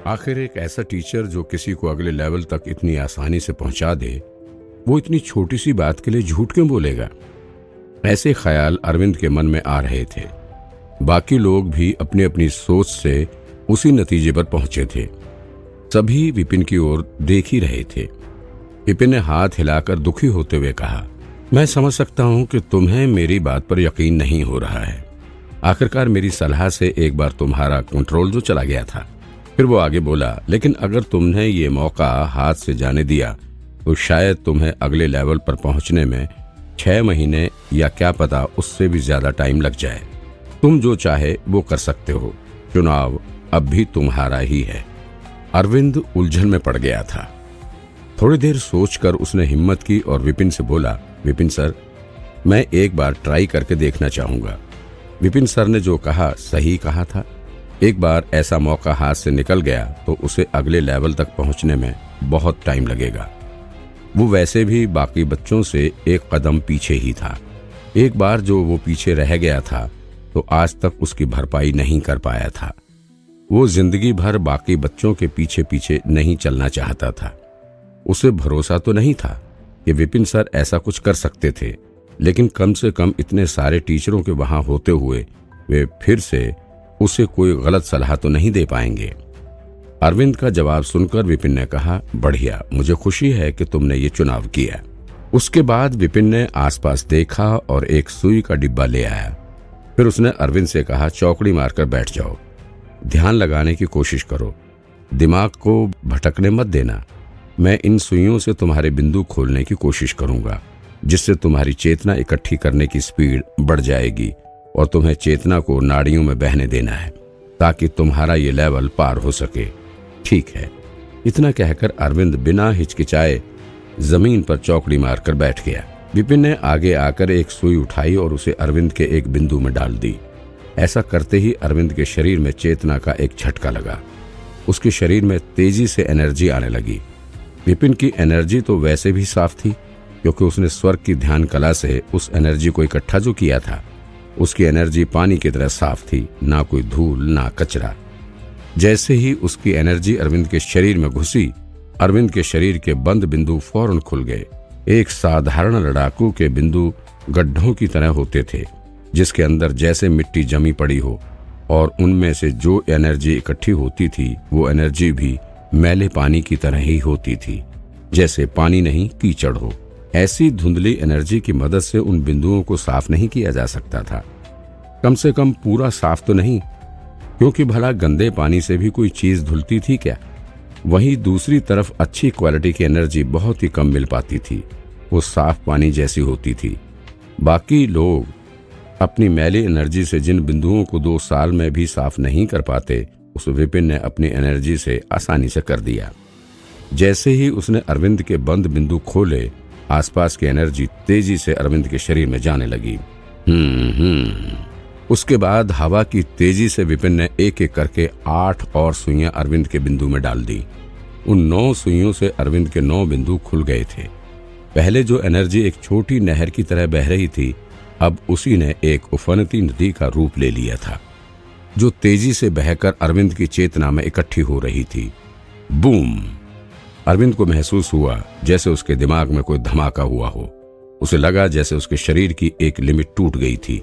आखिर एक ऐसा टीचर जो किसी को अगले लेवल तक इतनी आसानी से पहुंचा दे, वो इतनी छोटी सी बात के लिए झूठ क्यों बोलेगा? ऐसे ख्याल अरविंद के मन में आ रहे थे। बाकी लोग भी अपनी अपनी सोच से उसी नतीजे पर पहुंचे थे। सभी विपिन की ओर देख ही रहे थे। विपिन ने हाथ हिलाकर दुखी होते हुए कहा, मैं समझ सकता हूं कि तुम्हें मेरी बात पर यकीन नहीं हो रहा है। आखिरकार मेरी सलाह से एक बार तुम्हारा कंट्रोल जो चला गया था। फिर वो आगे बोला, लेकिन अगर तुमने ये मौका हाथ से जाने दिया तो शायद तुम्हें अगले लेवल पर पहुंचने में 6 महीने या क्या पता उससे भी ज्यादा टाइम लग जाए। तुम जो चाहे वो कर सकते हो, चुनाव अब भी तुम्हारा ही है। अरविंद उलझन में पड़ गया था। थोड़ी देर सोचकर उसने हिम्मत की और विपिन से बोला, विपिन सर, मैं एक बार ट्राई करके देखना चाहूंगा। विपिन सर ने जो कहा सही कहा था। एक बार ऐसा मौका हाथ से निकल गया तो उसे अगले लेवल तक पहुंचने में बहुत टाइम लगेगा। वो वैसे भी बाकी बच्चों से एक कदम पीछे ही था। एक बार जो वो पीछे रह गया था तो आज तक उसकी भरपाई नहीं कर पाया था। वो जिंदगी भर बाकी बच्चों के पीछे पीछे नहीं चलना चाहता था। उसे भरोसा तो नहीं था कि विपिन सर ऐसा कुछ कर सकते थे, लेकिन कम से कम इतने सारे टीचरों के वहां होते हुए वे फिर से उसे कोई गलत सलाह तो नहीं दे पाएंगे। अरविंद का जवाब सुनकर विपिन ने कहा, बढ़िया, मुझे खुशी है कि तुमने ये चुनाव किया। उसके बाद विपिन ने आसपास देखा और एक सुई का डिब्बा ले आया। फिर उसने अरविंद से कहा, चौकड़ी मारकर बैठ जाओ, ध्यान लगाने की कोशिश करो, दिमाग को भटकने मत देना। मैं इन सुइयों से तुम्हारे बिंदु खोलने की कोशिश करूंगा, जिससे तुम्हारी चेतना इकट्ठी करने की स्पीड बढ़ जाएगी और तुम्हें चेतना को नाड़ियों में बहने देना है ताकि तुम्हारा ये लेवल पार हो सके। ठीक है। इतना कहकर अरविंद बिना हिचकिचाए जमीन पर चौकड़ी मारकर बैठ गया। विपिन ने आगे आकर एक सुई उठाई और उसे अरविंद के एक बिंदु में डाल दी। ऐसा करते ही अरविंद के शरीर में चेतना का एक झटका लगा। उसके शरीर में तेजी से एनर्जी आने लगी। विपिन की एनर्जी तो वैसे भी साफ थी, क्योंकि उसने स्वर्ग की ध्यान कला से उस एनर्जी को इकट्ठा जो किया था। उसकी एनर्जी पानी की तरह साफ थी, ना कोई धूल ना कचरा। जैसे ही उसकी एनर्जी अरविंद के शरीर में घुसी, अरविंद के शरीर के बंद बिंदु फौरन खुल गए। एक साधारण लड़ाकू के बिंदु गड्ढों की तरह होते थे, जिसके अंदर जैसे मिट्टी जमी पड़ी हो, और उनमें से जो एनर्जी इकट्ठी होती थी वो एनर्जी भी मैले पानी की तरह ही होती थी, जैसे पानी नहीं कीचड़ हो। ऐसी धुंधली एनर्जी की मदद से उन बिंदुओं को साफ नहीं किया जा सकता था। कम से कम पूरा साफ तो नहीं, क्योंकि भला गंदे पानी से भी कोई चीज धुलती थी क्या? वहीं दूसरी तरफ अच्छी क्वालिटी की एनर्जी बहुत ही कम मिल पाती थी, वो साफ पानी जैसी होती थी। बाकी लोग अपनी मैली एनर्जी से जिन बिंदुओं को 2 साल में भी साफ नहीं कर पाते, उस विपिन ने अपनी एनर्जी से आसानी से कर दिया। जैसे ही उसने अरविंद के बंद बिंदु खोले, आसपास की एनर्जी तेजी से अरविंद के शरीर में जाने लगी। उसके बाद हवा की तेजी से विपिन ने एक एक करके 8 और सुइयां अरविंद के बिंदु में डाल दी। उन 9 सुइयों से अरविंद के 9 बिंदु खुल गए थे। पहले जो एनर्जी एक छोटी नहर की तरह बह रही थी, अब उसी ने एक उफनती नदी का रूप ले लिया था, जो तेजी से बहकर अरविंद की चेतना में इकट्ठी हो रही थी। बूम! अरविंद को महसूस हुआ जैसे उसके दिमाग में कोई धमाका हुआ हो। उसे लगा जैसे उसके शरीर की एक लिमिट टूट गई थी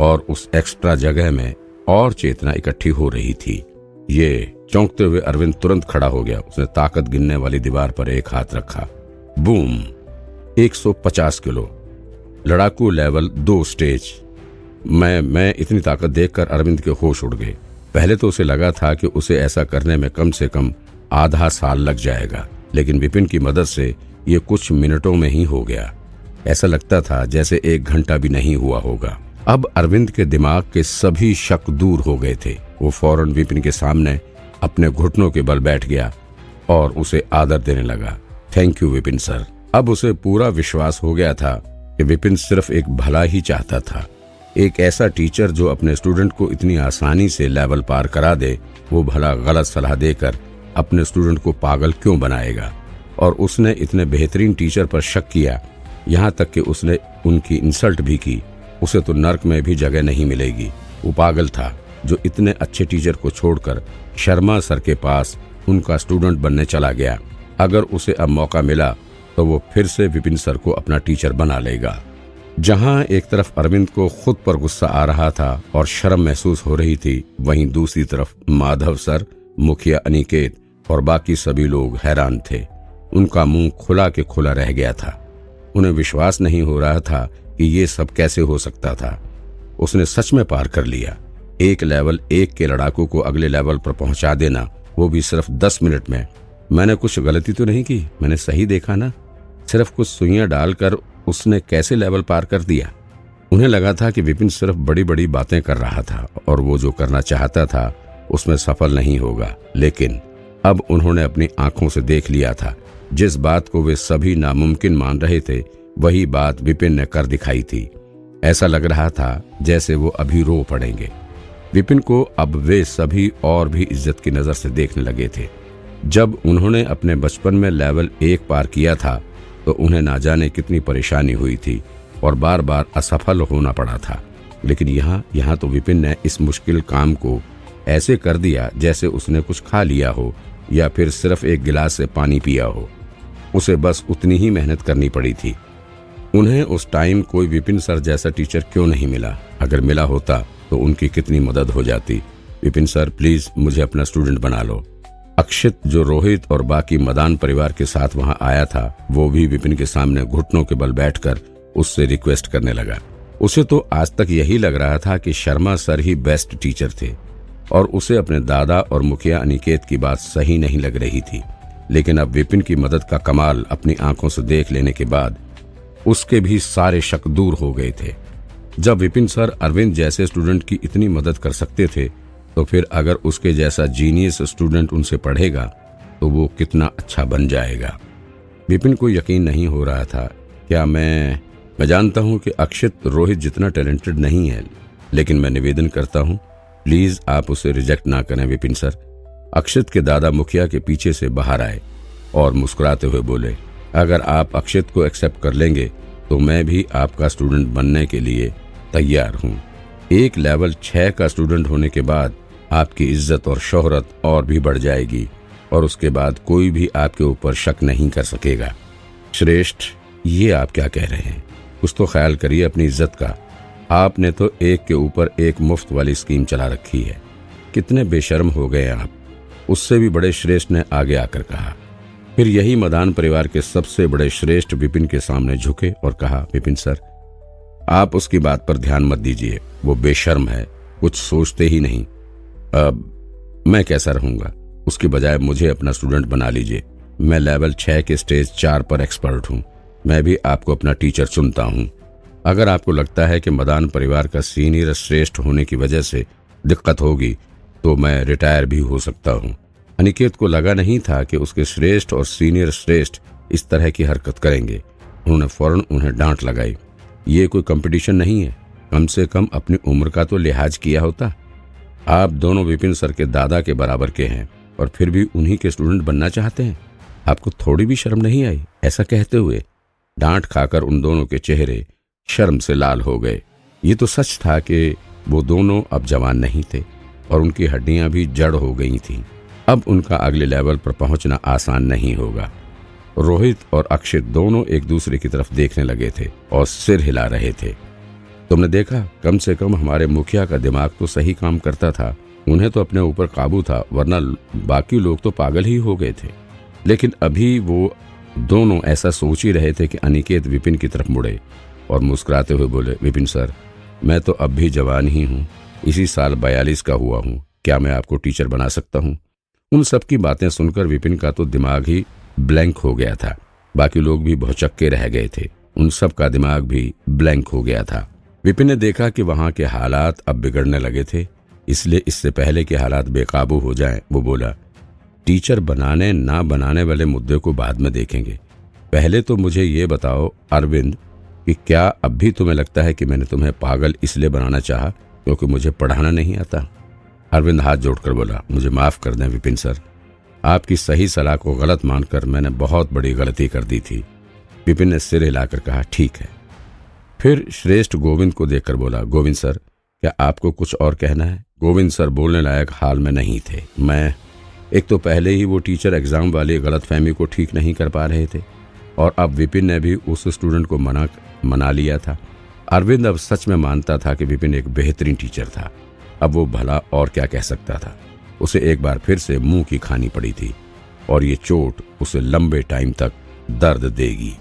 और उस एक्स्ट्रा जगह में और चेतना इकट्ठी हो रही थी। ये चौंकते हुए अरविंद तुरंत खड़ा हो गया। उसने ताकत गिनने वाली दीवार पर एक हाथ रखा। बूम! 150 किलो, लड़ाकू लेवल 2 स्टेज। मैं इतनी ताकत देखकर अरविंद के होश उड़ गए। पहले तो उसे लगा था कि उसे ऐसा करने में कम से कम आधा साल लग जाएगा, लेकिन विपिन की मदद से ये कुछ मिनटों में ही हो गया। ऐसा लगता था जैसे 1 घंटा भी नहीं हुआ होगा। अब अरविंद के दिमाग के सभी शक दूर हो गए थे। वो फौरन विपिन के सामने अपने घुटनों के बल बैठ गया और उसे आदर देने लगा। Thank you Vipin sir. अब उसे पूरा विश्वास हो गया था कि विपिन सिर्फ एक भला ही चाहता था। एक ऐसा टीचर जो अपने स्टूडेंट को इतनी आसानी से लेवल पार करा दे, वो भला गलत सलाह देकर अपने स्टूडेंट को पागल क्यों बनाएगा? और उसने इतने बेहतरीन टीचर पर शक किया, यहाँ तक कि उसने उनकी इंसल्ट भी की। उसे तो नर्क में भी जगह नहीं मिलेगी। वो पागल था जो इतने अच्छे टीचर को छोड़कर शर्मा सर के पास उनका स्टूडेंट बनने चला गया। अगर उसे अब मौका मिला तो वो फिर से विपिन सर को अपना टीचर बना लेगा। जहां एक तरफ अरविंद को खुद पर गुस्सा आ रहा था और शर्म महसूस हो रही थी, वहीं दूसरी तरफ माधव सर, मुखिया अनिकेत और बाकी सभी लोग हैरान थे। उनका मुंह खुला के खुला रह गया था। उन्हें विश्वास नहीं हो रहा था कि ये सब कैसे हो सकता था। उसने सच में पार कर लिया। एक लेवल 1 के लड़ाकू को अगले लेवल पर पहुंचा देना, वो भी सिर्फ 10 मिनट में। मैंने कुछ गलती तो नहीं की, मैंने सही देखा ना? सिर्फ कुछ सुइयां डालकर उसने कैसे लेवल पार कर दिया। उन्हें लगा था कि विपिन सिर्फ बड़ी बड़ी बातें कर रहा था और वो जो करना चाहता था उसमें सफल नहीं होगा। लेकिन अब उन्होंने अपनी आंखों से देख लिया था। जिस बात को वे सभी नामुमकिन मान रहे थे, वही बात विपिन ने कर दिखाई थी। ऐसा लग रहा था जैसे वो अभी रो पड़ेंगे। विपिन को अब वे सभी और भी इज्जत की नजर से देखने लगे थे। जब उन्होंने अपने बचपन में लेवल 1 पार किया था तो उन्हें ना जाने कितनी परेशानी हुई थी और बार बार असफल होना पड़ा था। लेकिन यहाँ तो विपिन ने इस मुश्किल काम को ऐसे कर दिया जैसे उसने कुछ खा लिया हो या फिर सिर्फ एक गिलास से पानी पिया हो। उसे बस उतनी ही मेहनत करनी पड़ी थी। उन्हें उस टाइम कोई विपिन सर जैसा टीचर क्यों नहीं मिला? अगर मिला होता तो उनकी कितनी मदद हो जाती। विपिन सर, प्लीज मुझे अपना स्टूडेंट बना लो। अक्षित, जो रोहित और बाकी मदान परिवार के साथ वहां आया था, वो भी विपिन के सामने घुटनों के बल बैठकर उससे रिक्वेस्ट करने लगा। उसे तो आज तक यही लग रहा था कि शर्मा सर ही बेस्ट टीचर थे और उसे अपने दादा और मुखिया अनिकेत की बात सही नहीं लग रही थी। लेकिन अब विपिन की मदद का कमाल अपनी आंखों से देख लेने के बाद उसके भी सारे शक दूर हो गए थे। जब विपिन सर अरविंद जैसे स्टूडेंट की इतनी मदद कर सकते थे, तो फिर अगर उसके जैसा जीनियस स्टूडेंट उनसे पढ़ेगा तो वो कितना अच्छा बन जाएगा। विपिन को यकीन नहीं हो रहा था। क्या मैं जानता हूं कि अक्षित रोहित जितना टैलेंटेड नहीं है, लेकिन मैं निवेदन करता हूं, प्लीज आप उसे रिजेक्ट ना करें विपिन सर। अक्षित के दादा मुखिया के पीछे से बाहर आए और मुस्कुराते हुए बोले, अगर आप अक्षित को एक्सेप्ट कर लेंगे तो मैं भी आपका स्टूडेंट बनने के लिए तैयार हूं। एक लेवल 6 का स्टूडेंट होने के बाद आपकी इज्जत और शोहरत और भी बढ़ जाएगी और उसके बाद कोई भी आपके ऊपर शक नहीं कर सकेगा। श्रेष्ठ, ये आप क्या कह रहे हैं? कुछ तो ख्याल करिए अपनी इज्जत का। आपने तो एक के ऊपर एक मुफ्त वाली स्कीम चला रखी है। कितने बेशर्म हो गए आप। उससे भी बड़े श्रेष्ठ ने आगे आकर कहा। फिर यही मदान परिवार के सबसे बड़े श्रेष्ठ विपिन के सामने झुके और कहा, विपिन सर, आप उसकी बात पर ध्यान मत दीजिए। वो बेशर्म है, कुछ सोचते ही नहीं। अब मैं कैसा रहूंगा? उसके बजाय मुझे अपना स्टूडेंट बना लीजिए। मैं लेवल 6 के स्टेज 4 पर एक्सपर्ट हूं। मैं भी आपको अपना टीचर चुनता हूं। अगर आपको लगता है कि मदान परिवार का सीनियर श्रेष्ठ होने की वजह से दिक्कत होगी तो मैं रिटायर भी हो सकता हूं। अनिकेत को लगा नहीं था कि उसके श्रेष्ठ और सीनियर श्रेष्ठ इस तरह की हरकत करेंगे। उन्होंने फौरन उन्हें डांट लगाई। ये कोई कंपटीशन नहीं है, कम से कम अपनी उम्र का तो लिहाज किया होता। आप दोनों विपिन सर के दादा के बराबर के हैं और फिर भी उन्हीं के स्टूडेंट बनना चाहते हैं। आपको थोड़ी भी शर्म नहीं आई? ऐसा कहते हुए डांट खाकर उन दोनों के चेहरे शर्म से लाल हो गए। ये तो सच था कि वो दोनों अब जवान नहीं थे और उनकी हड्डियां भी जड़ हो गई थीं। अब उनका अगले लेवल पर पहुंचना आसान नहीं होगा। रोहित और अक्षित दोनों एक दूसरे की तरफ देखने लगे थे और सिर हिला रहे थे। तुमने देखा, कम से कम हमारे मुखिया का दिमाग तो सही काम करता था। उन्हें तो अपने ऊपर काबू था, वरना बाकी लोग तो पागल ही हो गए थे। लेकिन अभी वो दोनों ऐसा सोच ही रहे थे कि अनिकेत विपिन की तरफ मुड़े और मुस्कुराते हुए बोले, विपिन सर, मैं तो अब भी जवान ही हूँ। इसी साल 42 का हुआ हूँ। क्या मैं आपको टीचर बना सकता हूँ? उन सब की बातें सुनकर विपिन का तो दिमाग ही ब्लैंक हो गया था। बाकी लोग भी भौचक्के रह गए थे। उन सब का दिमाग भी ब्लैंक हो गया था। विपिन ने देखा कि वहां के हालात अब बिगड़ने लगे थे, इसलिए इससे पहले कि हालात बेकाबू हो जाएं, वो बोला, टीचर बनाने ना बनाने वाले मुद्दे को बाद में देखेंगे। पहले तो मुझे ये बताओ अरविंद कि क्या अब भी तुम्हें लगता है कि मैंने तुम्हें पागल इसलिए बनाना चाहा क्योंकि मुझे पढ़ाना नहीं आता? अरविंद हाथ जोड़कर बोला, मुझे माफ कर दें विपिन सर, आपकी सही सलाह को गलत मानकर मैंने बहुत बड़ी गलती कर दी थी। विपिन ने सिर हिलाकर कहा, ठीक है। फिर श्रेष्ठ गोविंद को देखकर बोला, गोविंद सर, क्या आपको कुछ और कहना है? गोविंद सर बोलने लायक हाल में नहीं थे। मैं एक तो पहले ही वो टीचर एग्जाम वाली गलतफहमी को ठीक नहीं कर पा रहे थे और अब विपिन ने भी उस स्टूडेंट को मना लिया था। अरविंद अब सच में मानता था कि विपिन एक बेहतरीन टीचर था। अब वो भला और क्या कह सकता था। उसे एक बार फिर से मुंह की खानी पड़ी थी और ये चोट उसे लंबे टाइम तक दर्द देगी।